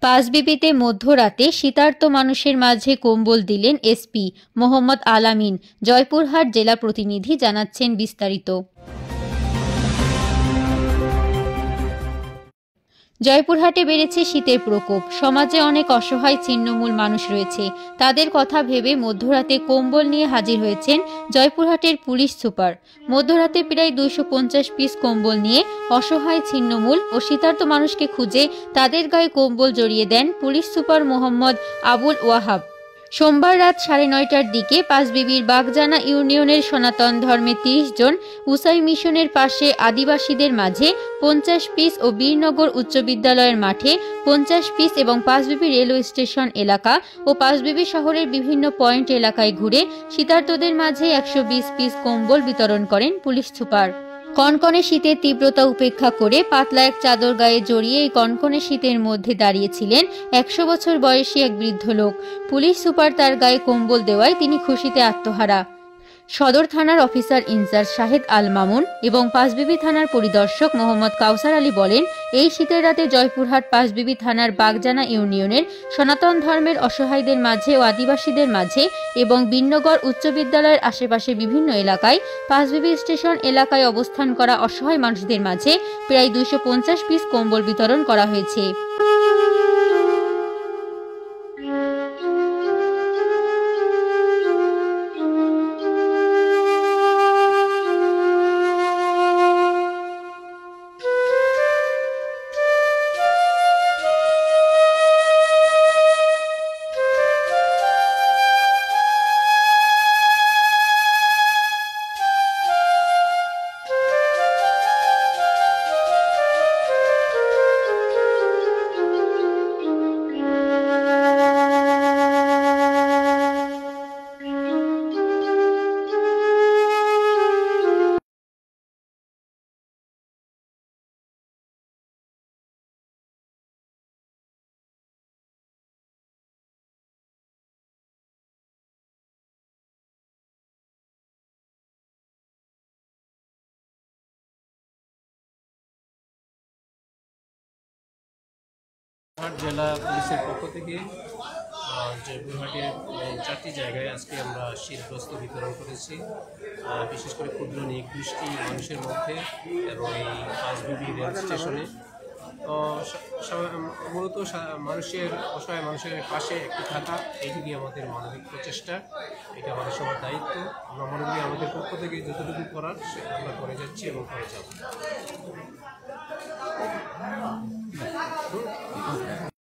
পাঁচবিবিতে মধ্যরাতে শীতার্ত মানুষের মাঝে কম্বল দিলেন এসপি মোহাম্মদ আলামিন। জয়পুরহাট জেলা প্রতিনিধি জানাচ্ছেন বিস্তারিত। জয়পুরহাটে বেড়েছে শীতের প্রকোপ। সমাজে অনেক অসহায় ছিন্নমূল মানুষ রয়েছে। তাদের কথা ভেবে মধ্যরাতে কম্বল নিয়ে হাজির হয়েছেন জয়পুরহাটের পুলিশ সুপার। মধ্যরাতে প্রায় 250 পিস কম্বল নিয়ে অসহায় ছিন্নমূল ও শীতার্ত মানুষকে খুঁজে তাদের গায়ে কম্বল জড়িয়ে দেন পুলিশ সুপার মোহাম্মদ আবুল ওয়াহাব। সোমবার রাত 9:30টার দিকে পাঁচবিবির বাগজানা ইউনিয়নের সনাতন ধর্মের 30 জন, উসাই মিশনের পাশে আদিবাসীদের মাঝে 50 পিস ও বীরনগর উচ্চ বিদ্যালয়ের মাঠে 50 পিস এবং পাঁচবিবি রেলওয়ে স্টেশন এলাকা ও পাঁচবিবি শহরের বিভিন্ন পয়েন্ট এলাকায় ঘুরে শীতার্তদের মাঝে 120 পিস কম্বল বিতরণ করেন পুলিশ সুপার। কনকনে শীতের তীব্রতা উপেক্ষা করে পাতলা এক চাদর গায়ে জড়িয়ে এই কনকনে শীতের মধ্যে দাঁড়িয়েছিলেন 100 বছর বয়সী এক বৃদ্ধ লোক। পুলিশ সুপার তার গায়ে কম্বল দেওয়ায় তিনি খুশিতে আত্মহারা। সদর থানার অফিসার ইনচার্জ শাহেদ আল মামুন এবং পাঁচবিবি থানার পরিদর্শক মোহাম্মদ কাউসার আলী বলেন, এই শীতের রাতে জয়পুরহাট পাঁচবিবি থানার বাগজানা ইউনিয়নের সনাতন ধর্মের অসহায়দের মাঝে ও আদিবাসীদের মাঝে এবং বীরনগর উচ্চ বিদ্যালয়ের আশেপাশে বিভিন্ন এলাকায় পাঁচবিবি স্টেশন এলাকায় অবস্থান করা অসহায় মানুষদের মাঝে প্রায় 250 পিস কম্বল বিতরণ করা হয়েছে। জেলা পুলিশের পক্ষ থেকে জয়পুরহাটের 4টি জায়গায় আজকে আমরা শীতবস্ত্র বিতরণ করেছি, বিশেষ করে ক্ষুদ্র নিকৃষ্টি মানুষের মধ্যে এবং এই পাঁচবিবি রেল স্টেশনে। তো মূলত মানুষের অসহায় মানুষের পাশে একটু থাকা, এইটুকুই আমাদের মানবিক প্রচেষ্টা, এটা আমাদের সবার দায়িত্ব। আমরা মনে করি আমাদের পক্ষ থেকে যতটুকু করার সেটা আমরা করে যাচ্ছি এবং করে যাব।